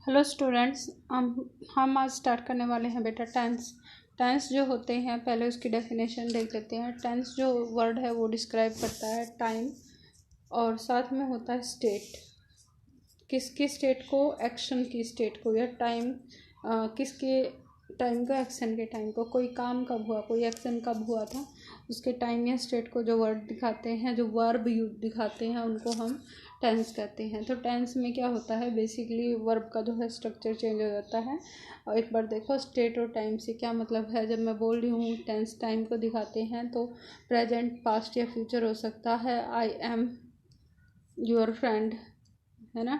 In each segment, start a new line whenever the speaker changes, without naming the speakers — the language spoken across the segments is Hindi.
हेलो स्टूडेंट्स, हम आज स्टार्ट करने वाले हैं बेटा टेंस। टेंस जो होते हैं, पहले उसकी डेफिनेशन देख लेते हैं। टेंस जो वर्ड है वो डिस्क्राइब करता है टाइम, और साथ में होता है स्टेट। किसकी स्टेट को? एक्शन की स्टेट को, या टाइम किसके टाइम को? एक्शन के टाइम को। कोई काम कब हुआ, कोई एक्शन कब हुआ था, उसके टाइम या स्टेट को जो वर्ड दिखाते हैं, जो वर्ब दिखाते हैं, उनको हम टेंस कहते हैं। तो टेंस में क्या होता है, बेसिकली वर्ब का जो है स्ट्रक्चर चेंज हो जाता है। और एक बार देखो स्टेट और टाइम से क्या मतलब है। जब मैं बोल रही हूँ टेंस टाइम को दिखाते हैं, तो प्रेजेंट, पास्ट या फ्यूचर हो सकता है। आई एम योर फ्रेंड, है ना।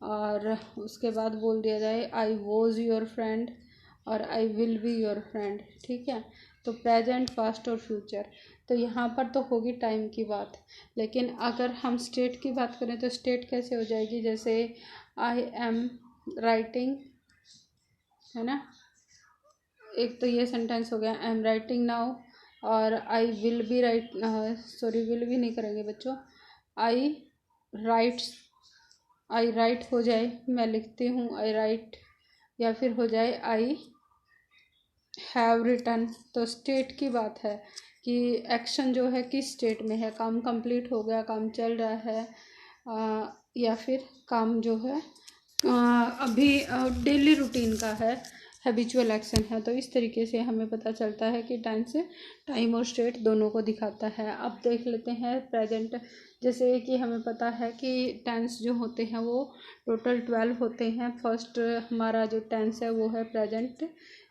और उसके बाद बोल दिया जाए आई वॉज योर फ्रेंड और I will be your friend. ठीक है, तो प्रेजेंट, पास्ट और फ्यूचर। तो यहाँ पर तो होगी टाइम की बात, लेकिन अगर हम स्टेट की बात करें तो स्टेट कैसे हो जाएगी? जैसे आई एम राइटिंग, है ना। एक तो ये सेंटेंस हो गया, आई एम राइटिंग नाउ। और आई विल बी विल भी नहीं करेंगे बच्चों। आई राइट्स, आई राइट हो जाए, मैं लिखती हूँ, आई राइट। या फिर हो जाए आई हैव रिटन। तो स्टेट की बात है कि एक्शन जो है किस स्टेट में है, काम कंप्लीट हो गया, काम चल रहा है, या फिर काम जो है अभी डेली रूटीन का है, हैबिचुअल एक्शन है। तो इस तरीके से हमें पता चलता है कि टेंस टाइम और स्टेट दोनों को दिखाता है। अब देख लेते हैं प्रेजेंट। जैसे कि हमें पता है कि टेंस जो होते हैं वो टोटल 12 होते हैं। फर्स्ट हमारा जो टेंस है वो है प्रेजेंट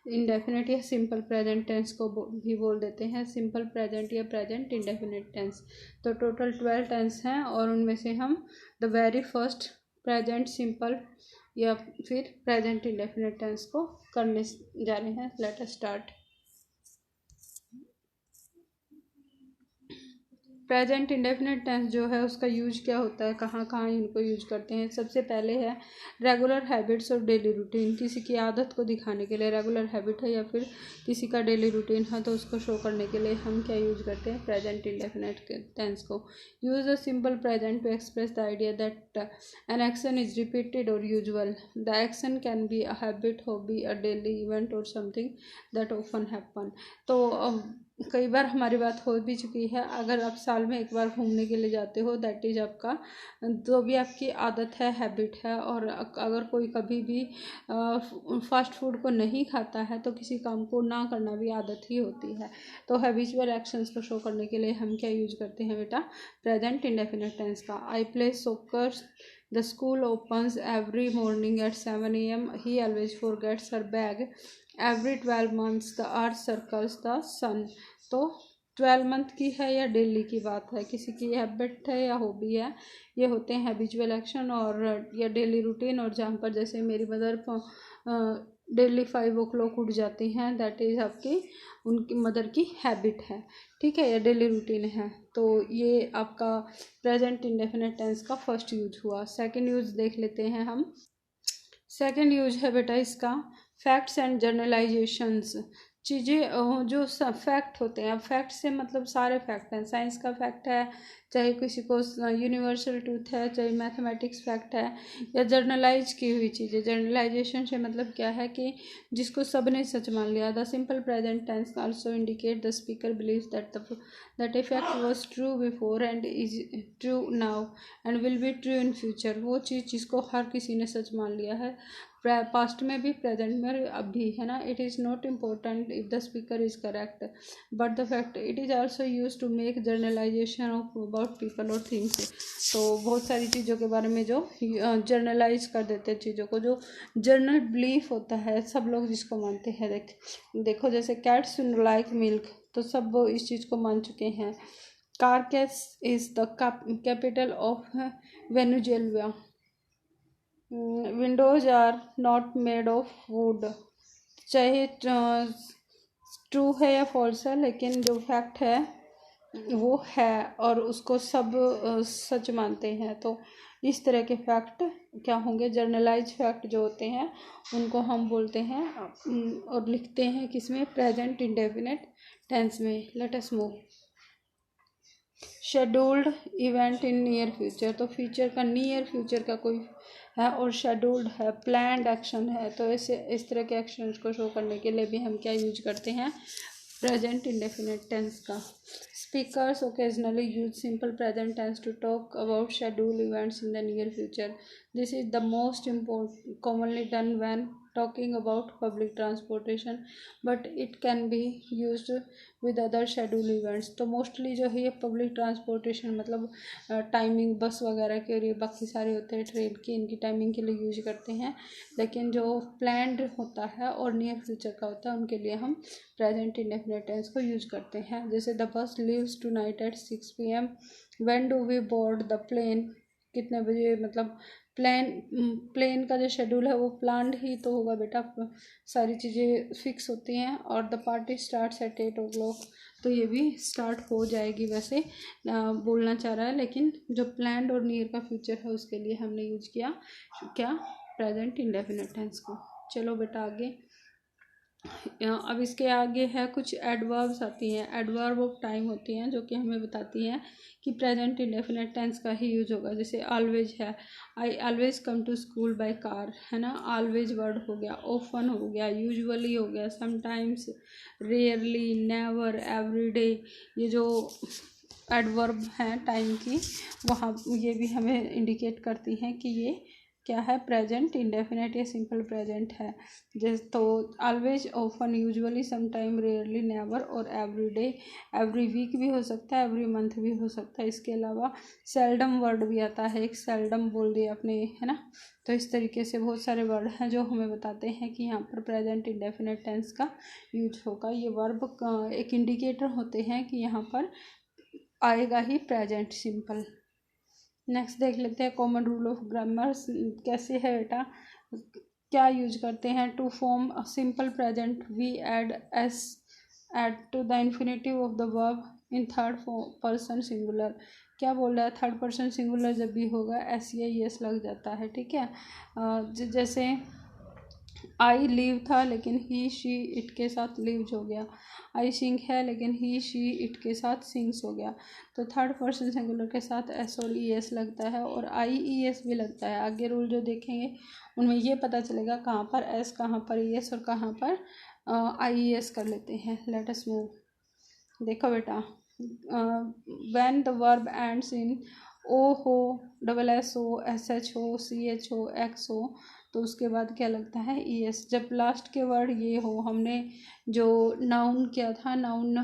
इंडेफिनिट या सिंपल प्रेजेंट टेंस को भी बोल देते हैं, सिंपल प्रेजेंट या प्रेजेंट इंडेफिनिट टेंस। तो टोटल 12 टेंस हैं, और उनमें से हम the very first present simple या फिर प्रेजेंट इंडेफिनिट टेंस को करने जा रहे हैं। Let us start. Present indefinite tense जो है उसका यूज क्या होता है, कहाँ कहाँ इनको यूज करते हैं? सबसे पहले है रेगुलर हैबिट्स और डेली रूटीन। किसी की आदत को दिखाने के लिए, रेगुलर हैबिट है या फिर किसी का डेली रूटीन है, तो उसको शो करने के लिए हम क्या यूज करते हैं? प्रेजेंट इंडेफिनिट टेंस को। Use a simple present to express the idea that an action is repeated और usual. The action can be a habit, hobby, a daily event और समथिंग दैट ऑफन हैपन। तो कई बार हमारी बात हो भी चुकी है। अगर आप साल में एक बार घूमने के लिए जाते हो, दैट इज आपका जो भी आपकी आदत है, हैबिट है। और अगर कोई कभी भी फास्ट फूड को नहीं खाता है, तो किसी काम को ना करना भी आदत ही होती है। तो हैबिचुअल एक्शंस को शो करने के लिए हम क्या यूज करते हैं बेटा? प्रेजेंट इंडेफिनिट टेंस का। I play soccer, the school opens every morning at 7 AM, he always forgets her bag, every 12 months the earth circles the sun. तो 12 मंथ की है या डेली की बात है, किसी की हैबिट है या हॉबी है, ये होते हैं हैबिचुअल एक्शन और या डेली रूटीन। और जहाँ पर जैसे मेरी मदर डेली 5 o'clock उठ जाती हैं, दैट इज आपकी उनकी मदर की हैबिट है। ठीक है, या डेली रूटीन है। तो ये आपका प्रेजेंट इंडेफिनिट टेंस का फर्स्ट यूज हुआ। सेकंड यूज देख लेते हैं हम। सेकंड यूज है बेटा इसका फैक्ट्स एंड जनरलाइजेशंस। चीज़ें जो सब फैक्ट होते हैं, फैक्ट से मतलब सारे फैक्ट हैं। साइंस का फैक्ट है, चाहे किसी को यूनिवर्सल ट्रूथ है, चाहे मैथमेटिक्स फैक्ट है, या जर्नलाइज की हुई चीज़ें। जर्नलाइजेशन से मतलब क्या है कि जिसको सब ने सच मान लिया। The simple present tense also indicate the speaker believes that a fact was true before and is true now and will be true in future. वो चीज़ जिसको हर किसी ने सच मान लिया है, पास्ट में भी, प्रेजेंट में अब भी, है ना। It is not important if the speaker is correct but the fact. It is also use to make generalization of about people और थिंग्स। तो बहुत सारी चीज़ों के बारे में जो जर्नलाइज कर देते हैं चीज़ों को, जो जर्नल बिलीफ होता है, सब लोग जिसको मानते हैं। देखो जैसे कैट्स लाइक मिल्क, तो सब इस चीज़ को मान चुके हैं। Caracas is the capital of Venezuela. Windows are not made of wood. चाहे ट्रू है या फॉल्स है, लेकिन जो फैक्ट है वो है, और उसको सब सच मानते हैं। तो इस तरह के फैक्ट क्या होंगे? जर्नलाइज फैक्ट जो होते हैं उनको हम बोलते हैं और लिखते हैं किसमें? प्रेजेंट इंडेफिनिट टेंस में। Late us move. Scheduled event in near future. तो फ्यूचर का, नियर फ्यूचर का कोई है और शेड्यूल्ड है, प्लान्ड एक्शन है। तो इस तरह के एक्शंस को शो करने के लिए भी हम क्या यूज करते हैं, प्रेजेंट इंडेफिनिट टेंस का। Speakers occasionally use simple present tense to talk about schedule events in the near future. This is the most important commonly done when talking about public transportation, but it can be used with other schedule events। तो मोस्टली जो है ये पब्लिक ट्रांसपोर्टेशन मतलब टाइमिंग बस वगैरह के लिए, बाकी सारे होते हैं ट्रेन की, इनकी टाइमिंग के लिए यूज करते हैं। लेकिन जो प्लान्ड होता है और नियर फ्यूचर का होता है उनके लिए हम प्रेजेंट इंडेफिनिट टेंस को यूज करते हैं। जैसे the bus leaves tonight at 6 PM, when do we board the plane, कितने बजे, मतलब प्लेन का जो शेड्यूल है वो प्लान्ड ही तो होगा बेटा, सारी चीज़ें फिक्स होती हैं। और the party starts at 8 o'clock, तो ये भी स्टार्ट हो जाएगी वैसे बोलना चाह रहा है, लेकिन जो प्लान्ड और नियर का फ्यूचर है उसके लिए हमने यूज किया क्या, प्रेजेंट इंडेफिनिट टेंस को। चलो बेटा आगे। अब इसके आगे है कुछ एडवर्ब्स आती हैं, एडवर्ब ऑफ टाइम होती हैं जो कि हमें बताती हैं कि प्रेजेंट इंडेफिनिट टेंस का ही यूज होगा। जैसे ऑलवेज है, I always come to school by car, है ना, ऑलवेज वर्ड हो गया, ऑफन हो गया, यूजुअली हो गया, समटाइम्स, रेयरली, नेवर, एवरीडे। ये जो एडवर्ब हैं टाइम की, वहाँ ये भी हमें इंडिकेट करती हैं कि ये क्या है, प्रेजेंट इंडेफिनिट या सिंपल प्रेजेंट है। जैसे तो always, often, usually, sometime, rarely, never और एवरी डे। एवरी वीक भी हो सकता है, एवरी मंथ भी हो सकता है। इसके अलावा सेल्डम वर्ड भी आता है, एक सेल्डम बोल दिया आपने, है ना। तो इस तरीके से बहुत सारे वर्ड हैं जो हमें बताते हैं कि यहाँ पर प्रेजेंट इंडेफिनिट टेंस का यूज होगा। ये वर्ब एक इंडिकेटर होते हैं कि यहाँ पर आएगा ही प्रेजेंट सिंपल। नेक्स्ट देख लेते हैं कॉमन रूल ऑफ ग्रामर कैसे है बेटा, क्या यूज करते हैं। To form a simple present we add S ed to the infinitive of the verb in third person singular. क्या बोल रहा है, थर्ड पर्सन सिंगुलर जब भी होगा एस या एस लग जाता है, ठीक है। जैसे आई लीव था लेकिन ही शी इट के साथ लीव्स हो गया। आई सिंग है लेकिन ही शी इट के साथ सिंग्स हो गया। तो थर्ड पर्सन सिंगुलर के साथ एस और ई एस लगता है और आई ई एस भी लगता है। आगे रूल जो देखेंगे उनमें ये पता चलेगा कहाँ पर एस, कहाँ पर ई एस और कहाँ पर आई ई एस कर लेते हैं। Let us move. देखो बेटा, when the verb ends in O हो, डबल एस हो, एस एच हो, सी एच हो, एक्स हो, तो उसके बाद क्या लगता है, ई एस। जब लास्ट के वर्ड ये हो, हमने जो नाउन किया था, नाउन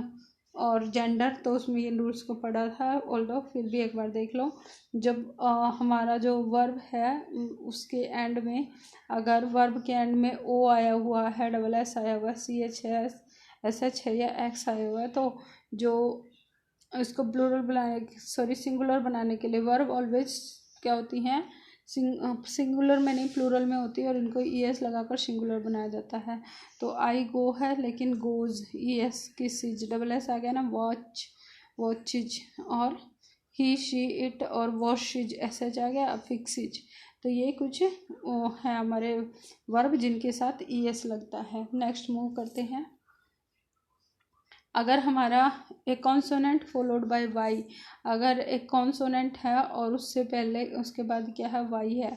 और जेंडर, तो उसमें ये रूल्स को पढ़ा था, ऑल्दो फिर भी एक बार देख लो। जब हमारा जो वर्ब है उसके एंड में, अगर वर्ब के एंड में ओ आया हुआ है, डबल एस आया हुआ है, सी एच है, एस एच है या एक्स आया हुआ है, तो जो इसको प्लूरल बनाने, सॉरी सिंगुलर बनाने के लिए वर्ब ऑलवेज क्या होती हैं, सिंगुलर में नहीं प्लूरल में होती है और इनको ई एस लगाकर सिंगुलर बनाया जाता है। तो आई गो है लेकिन goes, E S kisses, double S आ गया ना, वॉच, वॉचिज, और ही शी इट और वॉशिज, एस एच आ गया, फिक्सिज। तो ये कुछ है हमारे वर्ब जिनके साथ ई एस लगता है। नेक्स्ट मूव करते हैं। अगर हमारा एक कॉन्सोनेंट फॉलोड बाय वाई, अगर एक कॉन्सोनेंट है और उससे पहले उसके बाद क्या है, वाई है।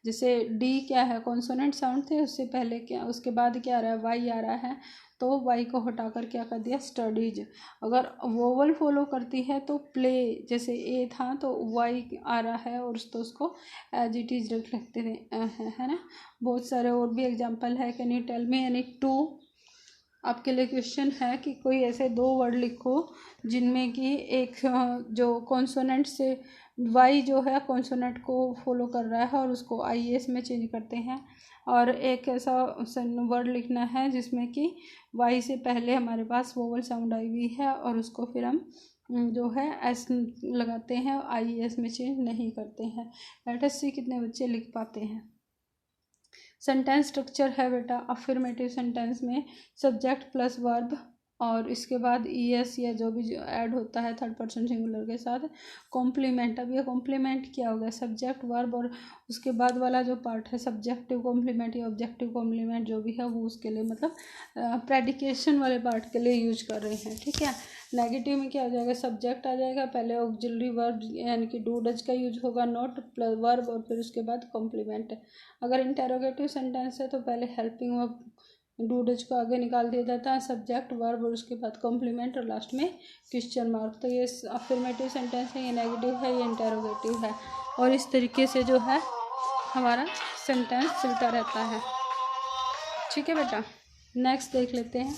जैसे डी क्या है, कॉन्सोनेंट साउंड थे, उससे पहले क्या, उसके बाद क्या आ रहा है, वाई आ रहा है, तो वाई को हटाकर क्या कर दिया, स्टडीज। अगर वोवल फॉलो करती है तो प्ले, जैसे ए था तो वाई आ रहा है और तो उसको एज इट इज रख लेते थे, है ना। बहुत सारे और भी एग्जाम्पल है। Can you tell me any two. आपके लिए क्वेश्चन है कि कोई ऐसे दो वर्ड लिखो जिनमें कि एक जो कॉन्सोनेंट से वाई जो है कॉन्सोनेंट को फॉलो कर रहा है और उसको आई एस में चेंज करते हैं, और एक ऐसा वर्ड लिखना है जिसमें कि वाई से पहले हमारे पास वोवल साउंड आई हुई है और उसको फिर हम जो है एस लगाते हैं, आई एस में चेंज नहीं करते हैं। लेट अस सी कितने बच्चे लिख पाते हैं। सेंटेंस स्ट्रक्चर है बेटा, अफर्मेटिव सेंटेंस में सब्जेक्ट प्लस वर्ब और इसके बाद ई एस या जो भी ऐड होता है थर्ड पर्सन सिंगुलर के साथ। कॉम्प्लीमेंट, अब ये कॉम्प्लीमेंट क्या होगा, सब्जेक्ट वर्ब और उसके बाद वाला जो पार्ट है सब्जेक्टिव कॉम्प्लीमेंट या ऑब्जेक्टिव कॉम्प्लीमेंट जो भी है वो उसके लिए मतलब प्रेडिकेशन वाले पार्ट के लिए यूज कर रहे हैं, ठीक है। नेगेटिव में क्या हो जाएगा, सब्जेक्ट आ जाएगा, पहले ऑक्सिलरी वर्ब यानी कि डू डज का यूज होगा, नॉट प्लस वर्ब और फिर उसके बाद कॉम्प्लीमेंट। अगर इंटेरोगेटिव सेंटेंस है तो पहले हेल्पिंग वर्ब डू डज को आगे निकाल दिया जाता है, सब्जेक्ट वर्ब और उसके बाद कॉम्प्लीमेंट और लास्ट में क्वेश्चन मार्क। तो ये अफर्मेटिव सेंटेंस है, ये नेगेटिव है, ये इंटेरोगेटिव है। और इस तरीके से जो है हमारा सेंटेंस चलता रहता है। ठीक है बेटा, नेक्स्ट देख लेते हैं।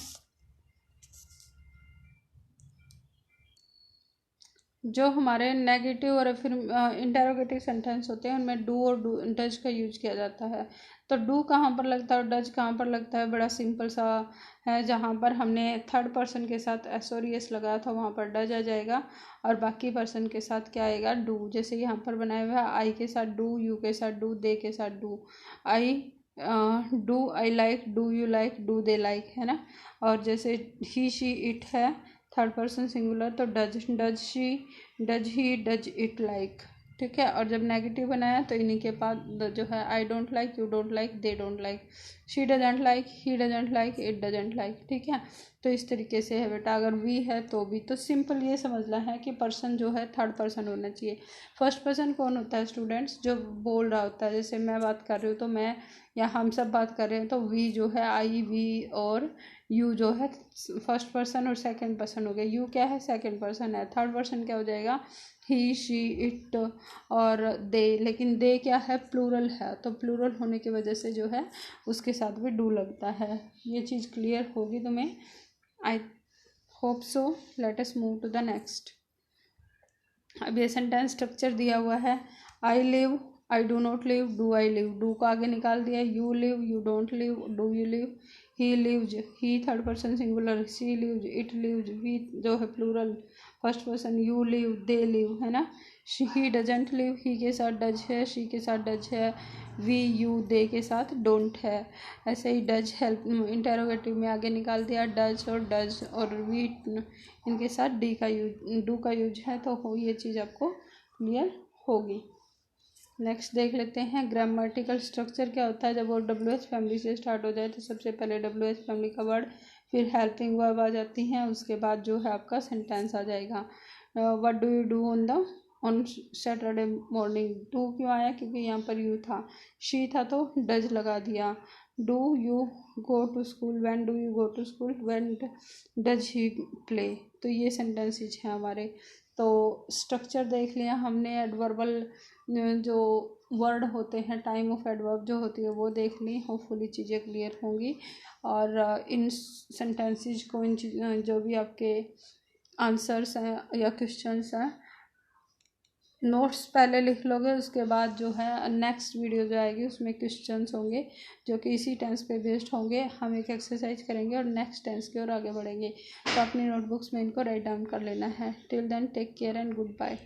जो हमारे नेगेटिव और फिर इंटेरोगेटिव सेंटेंस होते हैं उनमें डू और डज का यूज किया जाता है। तो डू कहाँ पर लगता है और डज कहाँ पर लगता है, बड़ा सिंपल सा है। जहाँ पर हमने थर्ड पर्सन के साथ एस और एस लगाया था वहाँ पर डज आ जाएगा और बाकी पर्सन के साथ क्या आएगा, डू। जैसे यहाँ पर बनाया हुआ है आई के साथ डू, यू के साथ डू, दे के साथ do. I do I like, do you like, do they like, है ना। और जैसे ही शी इट है थर्ड पर्सन सिंगुलर तो does she, does he, does it like. ठीक है। और जब नेगेटिव बनाया तो इन्हीं के बाद जो है I don't like, you don't like, they don't like, she doesn't like, he doesn't like, it doesn't like. ठीक है। तो इस तरीके से है बेटा। अगर वी है तो भी, तो सिंपल ये समझना है कि पर्सन जो है थर्ड पर्सन होना चाहिए। फर्स्ट पर्सन कौन होता है स्टूडेंट्स, जो बोल रहा होता है। जैसे मैं बात कर रही हूँ तो मैं, या हम सब बात कर रहे हैं तो वी जो है आई, वी और यू जो है फर्स्ट पर्सन और सेकंड पर्सन हो गया। यू क्या है, सेकंड पर्सन है। थर्ड पर्सन क्या हो जाएगा, ही, शी, इट और दे। लेकिन दे क्या है, प्लूरल है, तो प्लूरल होने की वजह से जो है उसके साथ भी डू लगता है। ये चीज़ क्लियर होगी तुम्हें, I hope so. Let us move to the next. अब ये सेंटेंस स्ट्रक्चर दिया हुआ है, I live, I do not live, do I live, do को आगे निकाल दिया, you live, you don't live, do you live, he lives, he third person singular, she lives, it lives, we जो है plural first person, you live, they live, है ना। ही डजेंट लिव, ही के साथ डज है, शी के साथ डज है, वी, यू, दे के साथ डोंट है। ऐसे ही डज हेल्प इंटेरोगेटिव में आगे निकाल दिया, डज और वी इनके साथ डी का यूज, डू का यूज है। तो हो ये चीज़ आपको क्लियर होगी। नेक्स्ट देख लेते हैं ग्रामेटिकल स्ट्रक्चर क्या होता है। जब वो WH फैमिली से स्टार्ट हो जाए तो सबसे पहले WH फैमिली का वर्ड, फिर हेल्पिंग वर्ब आ जाती हैं, उसके बाद जो है आपका सेंटेंस आ जाएगा। What do you do on Saturday morning. Do क्यों आया, क्योंकि यहाँ पर यू था, शी था तो डज लगा दिया। Do you go to school, when do you go to school, when does he play. तो ये सेंटेंसेज हैं हमारे। तो स्ट्रक्चर देख लिया हमने। एडवर्बल जो वर्ड होते हैं, टाइम ऑफ एडवर्ब जो होती है वो देख ली। होपफुली चीज़ें क्लियर होंगी। और इन सेंटेंसेस को, इन जो भी आपके आंसर्स हैं या क्वेश्चंस हैं, नोट्स पहले लिख लोगे। उसके बाद जो है नेक्स्ट वीडियो जो आएगी उसमें क्वेश्चंस होंगे जो कि इसी टेंस पे बेस्ड होंगे। हम एक एक्सरसाइज करेंगे और नेक्स्ट टेंस की ओर आगे बढ़ेंगे। तो अपनी नोटबुक्स में इनको राइट डाउन कर लेना है। Till then take care and good bye.